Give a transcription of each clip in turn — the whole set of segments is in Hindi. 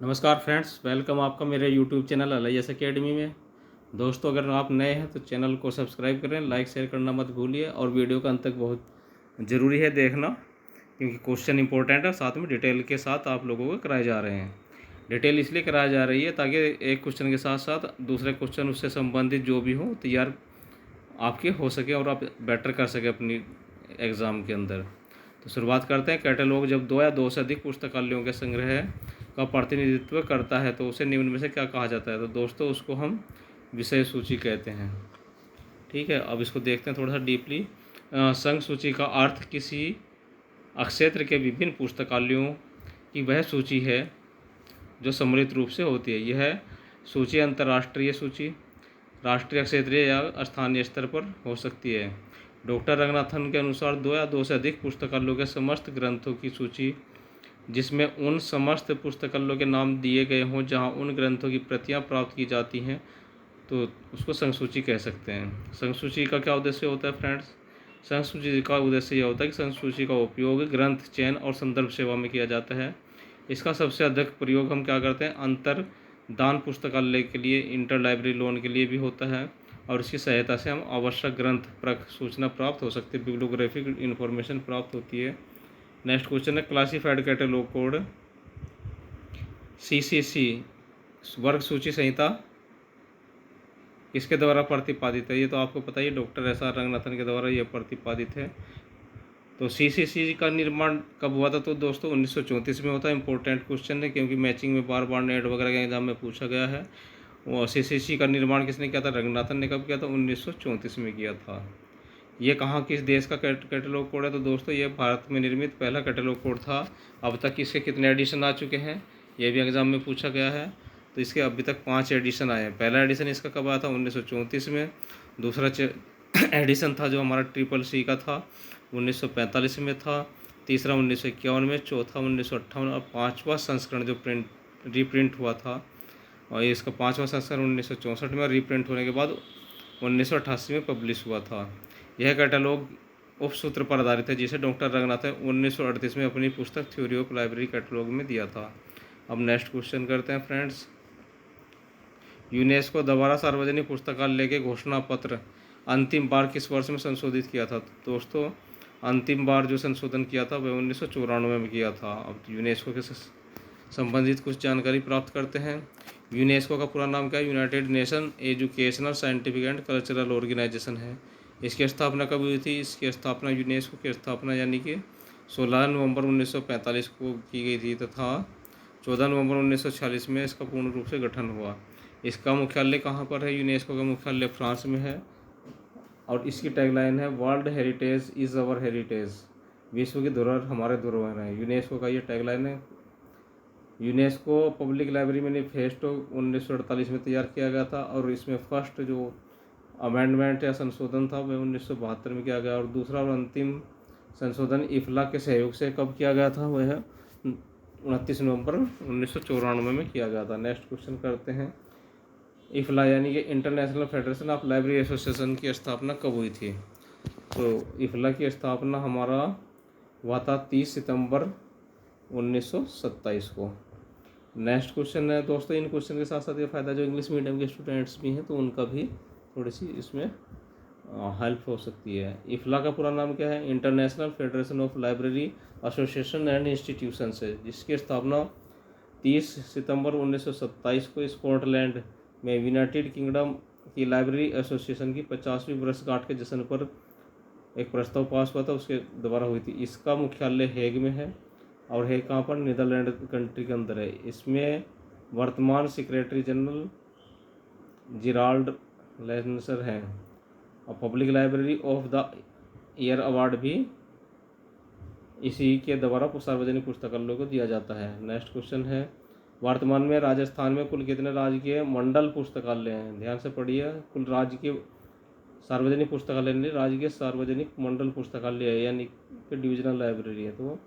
नमस्कार फ्रेंड्स, वेलकम आपका मेरे यूट्यूब चैनल LIS एकेडमी में। दोस्तों, अगर आप नए हैं तो चैनल को सब्सक्राइब करें, लाइक शेयर करना मत भूलिए और वीडियो का अंत तक बहुत ज़रूरी है देखना, क्योंकि क्वेश्चन इंपॉर्टेंट है, साथ में डिटेल के साथ आप लोगों को कराए जा रहे हैं। डिटेल इसलिए कराई जा रही है ताकि एक क्वेश्चन के साथ साथ दूसरे क्वेश्चन उससे संबंधित जो भी हो तैयार आपके हो सके और आप बेटर कर सके अपनी एग्ज़ाम के अंदर। तो शुरुआत करते हैं। कैटलॉग जब दो या दो से अधिक पुस्तकालयों के संग्रह का प्रतिनिधित्व करता है तो उसे निम्न में से क्या कहा जाता है? तो दोस्तों, उसको हम विषय सूची कहते हैं। ठीक है, अब इसको देखते हैं थोड़ा सा डीपली। संघ सूची का अर्थ किसी क्षेत्र के विभिन्न पुस्तकालयों की वह सूची है जो सम्मिलित रूप से होती है। यह सूची अंतर्राष्ट्रीय सूची, राष्ट्रीय, क्षेत्रीय या स्थानीय स्तर पर हो सकती है। डॉक्टर रंगनाथन के अनुसार दो या दो से अधिक पुस्तकालयों के समस्त ग्रंथों की सूची, जिसमें उन समस्त पुस्तकालयों के नाम दिए गए हों जहां उन ग्रंथों की प्रतियां प्राप्त की जाती हैं, तो उसको संसूची कह सकते हैं। संसूची का क्या उद्देश्य होता है फ्रेंड्स? संसूची का उद्देश्य यह होता है कि संसूची का उपयोग ग्रंथ चयन और संदर्भ सेवा में किया जाता है। इसका सबसे अधिक प्रयोग हम क्या करते हैं? अंतर दान पुस्तकालय के लिए, इंटर लाइब्रेरी लोन के लिए भी होता है, और इसकी सहायता से हम आवश्यक ग्रंथ परख सूचना प्राप्त हो सकती है, बिब्लियोग्राफिक इन्फॉर्मेशन प्राप्त होती है। नेक्स्ट क्वेश्चन है, क्लासिफाइड कैटलॉग कोड CCC वर्ग सूची संहिता किसके द्वारा प्रतिपादित है? ये तो आपको पता ही है, डॉक्टर SR रंगनाथन के द्वारा यह प्रतिपादित है। तो CCC का निर्माण कब हुआ था? तो दोस्तों 1934 में होता है। इंपॉर्टेंट क्वेश्चन है क्योंकि मैचिंग में बार बार नेट वगैरह के एग्जाम में पूछा गया है। और CCC का निर्माण किसने किया था? रंगनाथन ने कब किया था? 1934 में किया था। ये कहाँ किस देश का कैटलॉग कोड है? तो दोस्तों ये भारत में निर्मित पहला कैटलॉग कोड था। अब तक इसके कितने एडिशन आ चुके हैं ये भी एग्जाम में पूछा गया है। तो इसके अभी तक 5 एडिशन आए हैं। पहला एडिशन इसका कब आया था? 1934 में। दूसरा एडिशन था जो हमारा CCC का था 1945 में था। तीसरा 1951 में, चौथा 1958 और पाँचवा संस्करण जो रीप्रिंट हुआ था, और इसका 5वां संस्करण 1964 में, रीप्रिंट होने के बाद 1988 में पब्लिश हुआ था। यह कैटलॉग उपसूत्र पर आधारित है जिसे डॉक्टर रंगनाथन 1938 में अपनी पुस्तक थ्योरी ऑफ लाइब्रेरी कैटलॉग में दिया था। अब नेक्स्ट क्वेश्चन करते हैं फ्रेंड्स। यूनेस्को द्वारा सार्वजनिक पुस्तकालय के घोषणा पत्र अंतिम बार किस वर्ष में संशोधित किया था? तो दोस्तों अंतिम बार जो संशोधन किया था वह 1994 में किया था। अब यूनेस्को के संबंधित कुछ जानकारी प्राप्त करते हैं। यूनेस्को का पूरा नाम क्या है? United Nation educational, scientific and cultural organisation है। इसकी स्थापना कब हुई थी? इसकी स्थापना, यूनेस्को की स्थापना यानी कि 16 नवंबर 1945 को की गई थी तथा 14 नवंबर 1946 में इसका पूर्ण रूप से गठन हुआ। इसका मुख्यालय कहाँ पर है? यूनेस्को का मुख्यालय फ्रांस में है, और इसकी टैगलाइन है world heritage is our heritage, विश्व की धरोहर हमारे धरोहर है। यूनेस्को का ये टैगलाइन है। यूनेस्को पब्लिक लाइब्रेरी मैनिफेस्टो 1948 में तैयार किया गया था, और इसमें फर्स्ट जो अमेंडमेंट या संशोधन था वह 1972 में किया गया, और दूसरा और अंतिम संशोधन इफ्ला के सहयोग से कब किया गया था? वह 29 नवंबर 1994 में किया गया था। नेक्स्ट क्वेश्चन करते हैं। इफ्ला यानी कि international federation of library association की स्थापना कब हुई थी? तो इफ्ला की स्थापना हमारा हुआ था 30 सितंबर 1927 को। नेक्स्ट क्वेश्चन है दोस्तों, इन क्वेश्चन के साथ साथ ये फ़ायदा जो इंग्लिश मीडियम के स्टूडेंट्स भी हैं तो उनका भी थोड़ी सी इसमें हेल्प हो सकती है। इफ्ला का पूरा नाम क्या है? International federation of library association and institution है, जिसकी स्थापना 30 सितंबर 1927 को स्कॉटलैंड में यूनाइटेड किंगडम की लाइब्रेरी एसोसिएशन की 50वीं वर्षगांठ के जश्न पर एक प्रस्ताव पास हुआ था, उसके द्वारा हुई थी। इसका मुख्यालय हेग में है, और हेग कहाँ पर? नीदरलैंड कंट्री के अंदर है। इसमें वर्तमान सेक्रेटरी जनरल जिराल्ड लेंसर हैं, और public library of the year award भी इसी के द्वारा सार्वजनिक पुस्तकालयों को दिया जाता है। नेक्स्ट क्वेश्चन है, वर्तमान में राजस्थान में कुल कितने राजकीय मंडल पुस्तकालय हैं? ध्यान से पढ़िए, कुल राजकीय सार्वजनिक पुस्तकालय नहीं, राजकीय सार्वजनिक मंडल पुस्तकालय है, यानी कि डिविजनल लाइब्रेरी है। तो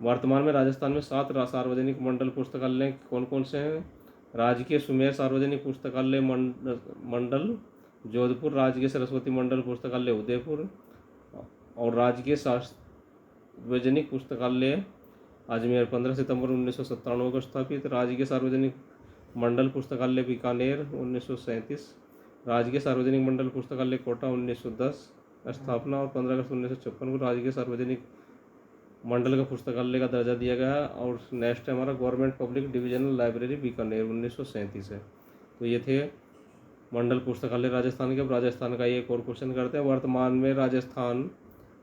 वर्तमान में राजस्थान में 7 सार्वजनिक मंडल पुस्तकालय कौन कौन से हैं? राजकीय सुमेर सार्वजनिक पुस्तकालय मंडल जोधपुर, राजकीय सरस्वती मंडल पुस्तकालय उदयपुर, और राजकीय सार्वजनिक पुस्तकालय अजमेर 15 सितंबर 1997 को स्थापित। राजकीय सार्वजनिक मंडल पुस्तकालय बीकानेर 1937। राजकीय सार्वजनिक मंडल पुस्तकालय कोटा 1910 स्थापना। और 15 अगस्त 1956 को राजकीय सार्वजनिक मंडल का पुस्तकालय का दर्जा दिया गया है। और नेक्स्ट है हमारा government public divisional library Bikaner 1937 है। तो ये थे मंडल पुस्तकालय राजस्थान के। अब राजस्थान का एक और क्वेश्चन करते हैं। वर्तमान में राजस्थान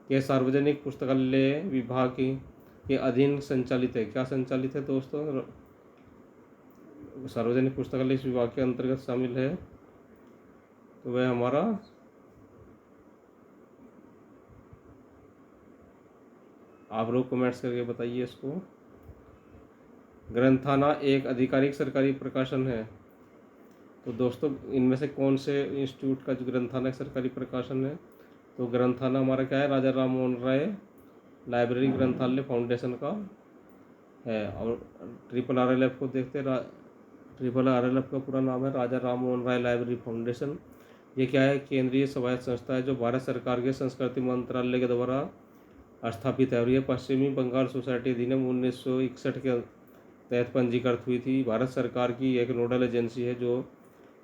के सार्वजनिक पुस्तकालय विभाग के अधीन संचालित है। क्या संचालित है दोस्तों? सार्वजनिक पुस्तकालय इस विभाग के अंतर्गत शामिल है, तो वह हमारा आप लोग कमेंट्स करके बताइए इसको। ग्रंथाना एक आधिकारिक सरकारी प्रकाशन है। तो दोस्तों इनमें से कौन से इंस्टीट्यूट का जो ग्रंथाना सरकारी प्रकाशन है? तो ग्रंथाना हमारा क्या है? राजा राम मोहन राय लाइब्रेरी ग्रंथालय फाउंडेशन का है। और RRLF को देखते हैं। RRLF का पूरा नाम है राजा राम मोहन राय लाइब्रेरी फाउंडेशन। ये क्या है? केंद्रीय स्वायत्त संस्था है जो भारत सरकार के संस्कृति मंत्रालय के द्वारा स्थापित है। और ये पश्चिमी बंगाल सोसाइटी अधिनियम 1961 के तहत पंजीकृत हुई थी। भारत सरकार की एक नोडल एजेंसी है जो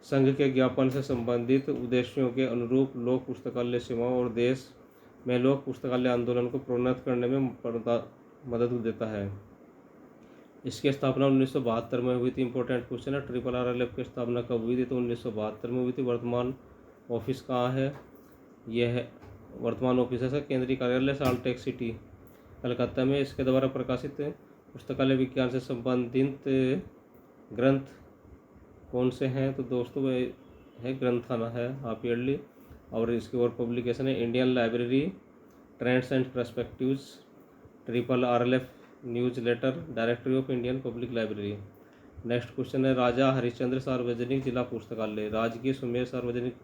संघ के ज्ञापन से संबंधित उद्देश्यों के अनुरूप लोक पुस्तकालय सेवाओं और देश में लोक पुस्तकालय आंदोलन को प्रोन्नत करने में मदद देता है। इसकी स्थापना 1972 में हुई थी। इंपॉर्टेंट क्वेश्चन है। RRLF की स्थापना कब हुई थी? तो 1972 में हुई थी। वर्तमान ऑफिस कहाँ है? यह है वर्तमान ऑफिस है केंद्रीय कार्यालय साल्टेक सिटी कलकत्ता में। इसके द्वारा प्रकाशित पुस्तकालय विज्ञान से संबंधित ग्रंथ कौन से हैं? तो दोस्तों वह है ग्रंथाना है हाफ ईयरली। और इसकी और पब्लिकेशन है Indian library trends and perspectives, RRLF newsletter, directory of Indian public library. Next question है। राजा हरिश्चंद्र सार्वजनिक जिला पुस्तकालय, राजकीय सुमेर सार्वजनिक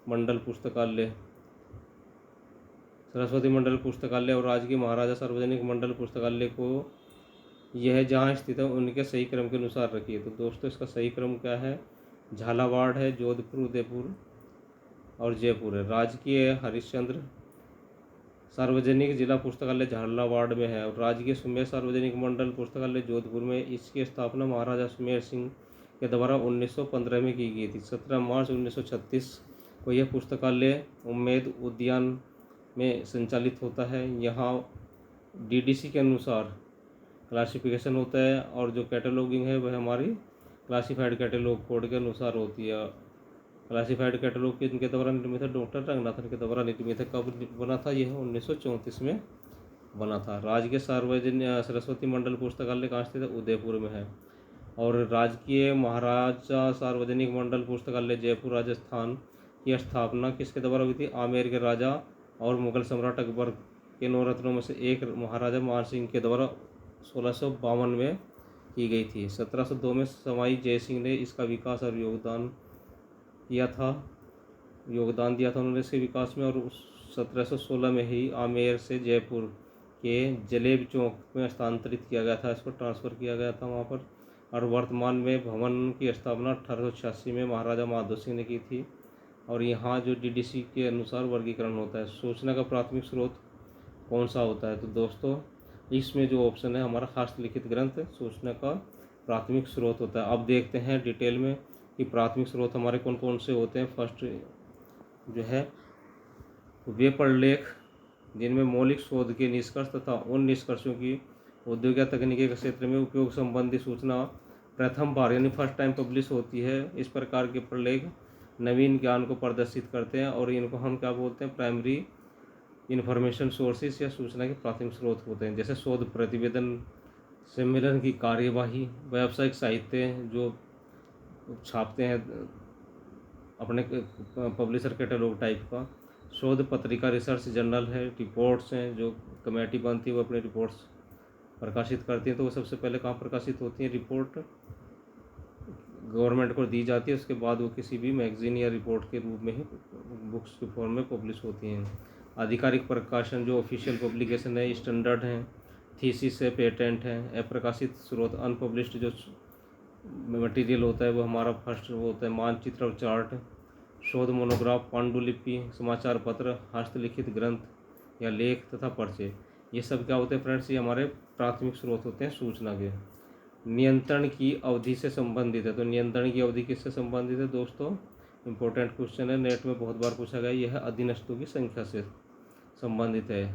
मंडल पुस्तकालय, सरस्वती मंडल पुस्तकालय और राजकीय महाराजा सार्वजनिक मंडल पुस्तकालय को यह जहाँ स्थित है उनके सही क्रम के अनुसार रखिए। तो दोस्तों इसका सही क्रम क्या है? झालावाड़ है, जोधपुर, उदयपुर और जयपुर है। राजकीय हरिश्चंद्र सार्वजनिक जिला पुस्तकालय झालावाड़ में है। और राजकीय सुमेर सार्वजनिक मंडल पुस्तकालय जोधपुर में। इसकी स्थापना महाराजा सुमेर सिंह के द्वारा 1915 में की गई थी। 17 मार्च 1936 को यह पुस्तकालय उम्मेद उद्यान में संचालित होता है। यहाँ DDC के अनुसार क्लासिफिकेशन होता है और जो कैटलॉगिंग है वह हमारी क्लासिफाइड कैटलॉग कोड के अनुसार होती है। क्लासिफाइड कैटलॉग इनके द्वारा निर्मित है, डॉक्टर रंगनाथन के द्वारा निर्मित है। कब बना था? यह 1934 में बना था। राजकीय सार्वजनिक सरस्वती मंडल पुस्तकालय कहाँ स्थित है? उदयपुर में है। और राजकीय महाराजा सार्वजनिक मंडल पुस्तकालय जयपुर राजस्थान की स्थापना किसके द्वारा हुई थी? आमेर के राजा और मुगल सम्राट अकबर के 9 रत्नों में से एक महाराजा मान सिंह के द्वारा 1652 में की गई थी। 1702 में सवाई जय सिंह ने इसका विकास और योगदान दिया था उन्होंने इसके विकास में। और 1716 में ही आमेर से जयपुर के जलेब चौक में स्थानांतरित किया गया था, इसको ट्रांसफ़र किया गया था वहाँ पर। और वर्तमान में भवन की स्थापना 1886 में महाराजा माधो सिंह ने की थी। और यहाँ जो DDC के अनुसार वर्गीकरण होता है। सूचना का प्राथमिक स्रोत कौन सा होता है? तो दोस्तों इसमें जो ऑप्शन है हमारा हस्तलिखित ग्रंथ सूचना का प्राथमिक स्रोत होता है। अब देखते हैं डिटेल में कि प्राथमिक स्रोत हमारे कौन कौन से होते हैं। फर्स्ट जो है वे प्रलेख जिनमें मौलिक शोध के निष्कर्ष तथा उन निष्कर्षों की उद्योग या तकनीकी के क्षेत्र में उपयोग संबंधी सूचना प्रथम बार यानी फर्स्ट टाइम पब्लिश होती है। इस प्रकार के प्रलेख नवीन ज्ञान को प्रदर्शित करते हैं और इनको हम क्या बोलते हैं? प्राइमरी इन्फॉर्मेशन सोर्सेस या सूचना के प्राथमिक स्रोत होते हैं। जैसे शोध प्रतिवेदन, सम्मेलन की कार्यवाही, व्यावसायिक साहित्य जो छापते हैं अपने पब्लिशर कैटलॉग टाइप का, शोध पत्रिका, रिसर्च जर्नल है, रिपोर्ट्स हैं जो कमेटी बनती है वो अपने रिपोर्ट्स प्रकाशित करती है। तो वो सबसे पहले कहाँ प्रकाशित होती है? रिपोर्ट गवर्नमेंट को दी जाती है, उसके बाद वो किसी भी मैगजीन या रिपोर्ट के रूप में ही बुक्स के फॉर्म में पब्लिश होती हैं। आधिकारिक प्रकाशन जो ऑफिशियल पब्लिकेशन है, स्टैंडर्ड हैं, थीसिस है, पेटेंट है। अप्रकाशित स्रोत अनपब्लिश्ड जो मटेरियल होता है वो हमारा फर्स्ट वो होता है मानचित्र और चार्ट, शोध, मोनोग्राफ, पांडुलिपि, समाचार पत्र, हस्तलिखित ग्रंथ या लेख तथा पर्चे। ये सब क्या होते हैं फ्रेंड्स, ये हमारे प्राथमिक स्रोत होते हैं सूचना के। नियंत्रण की अवधि से संबंधित है, तो नियंत्रण की अवधि किससे संबंधित है दोस्तों, इंपॉर्टेंट क्वेश्चन है, नेट में बहुत बार पूछा गया। यह अधीनस्थों की संख्या से संबंधित है।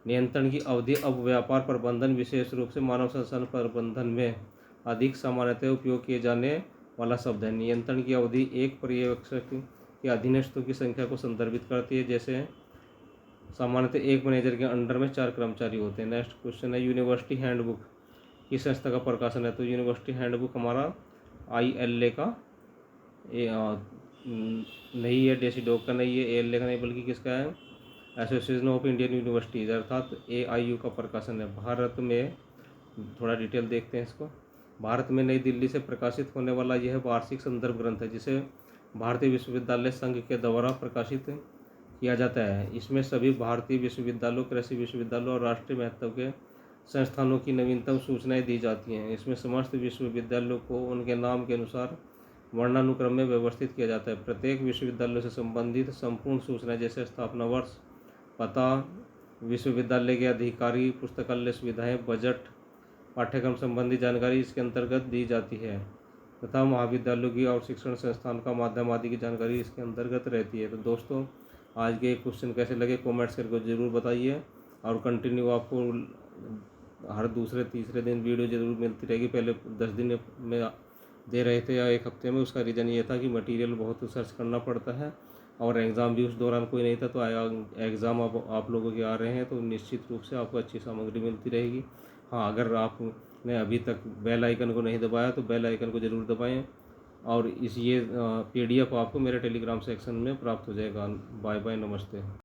नियंत्रण की अवधि अब व्यापार प्रबंधन, विशेष रूप से मानव संसाधन प्रबंधन में अधिक सामान्यतः उपयोग किए जाने वाला शब्द है। नियंत्रण की अवधि एक पर्यवेक्षक के अधीनस्थों की संख्या को संदर्भित करती है, जैसे सामान्यतः एक मैनेजर के अंडर में 4 कर्मचारी होते हैं। नेक्स्ट क्वेश्चन है, यूनिवर्सिटी हैंडबुक किस संस्था का प्रकाशन है, तो यूनिवर्सिटी हैंडबुक हमारा ILA का नहीं है, डेसीडॉक का नहीं है, ALA का नहीं, बल्कि किसका है, एसोसिएशन ऑफ इंडियन यूनिवर्सिटीज अर्थात AIU का प्रकाशन है। भारत में थोड़ा डिटेल देखते हैं इसको। भारत में नई दिल्ली से प्रकाशित होने वाला यह वार्षिक संदर्भ ग्रंथ है, जिसे भारतीय विश्वविद्यालय संघ के द्वारा प्रकाशित किया जाता है। इसमें सभी भारतीय विश्वविद्यालयों, कृषि विश्वविद्यालयों और राष्ट्रीय महत्व के संस्थानों की नवीनतम सूचनाएं दी जाती हैं। इसमें समस्त विश्वविद्यालयों को उनके नाम के अनुसार वर्णानुक्रम में व्यवस्थित किया जाता है। प्रत्येक विश्वविद्यालय से संबंधित संपूर्ण सूचनाएं, जैसे स्थापना वर्ष, पता, विश्वविद्यालय के अधिकारी, पुस्तकालय सुविधाएं, बजट, पाठ्यक्रम संबंधी जानकारी इसके अंतर्गत दी जाती है तथा महाविद्यालयों की और शिक्षण संस्थान का माध्यम आदि की जानकारी इसके अंतर्गत रहती है। तो दोस्तों आज के क्वेश्चन कैसे लगे कमेंट्स करके ज़रूर बताइए, और कंटिन्यू आपको हर दूसरे तीसरे दिन वीडियो ज़रूर मिलती रहेगी। पहले 10 दिन में दे रहे थे या 1 हफ्ते में, उसका रीज़न ये था कि मटेरियल बहुत सर्च करना पड़ता है और एग्ज़ाम भी उस दौरान कोई नहीं था, तो एग्ज़ाम अब आप लोगों के आ रहे हैं, तो निश्चित रूप से आपको अच्छी सामग्री मिलती रहेगी। हाँ, अगर आपने अभी तक बेल आइकन को नहीं दबाया तो बेल आइकन को ज़रूर दबाएं, और ये PDF आपको मेरे टेलीग्राम सेक्शन में प्राप्त हो जाएगा। बाय बाय, नमस्ते।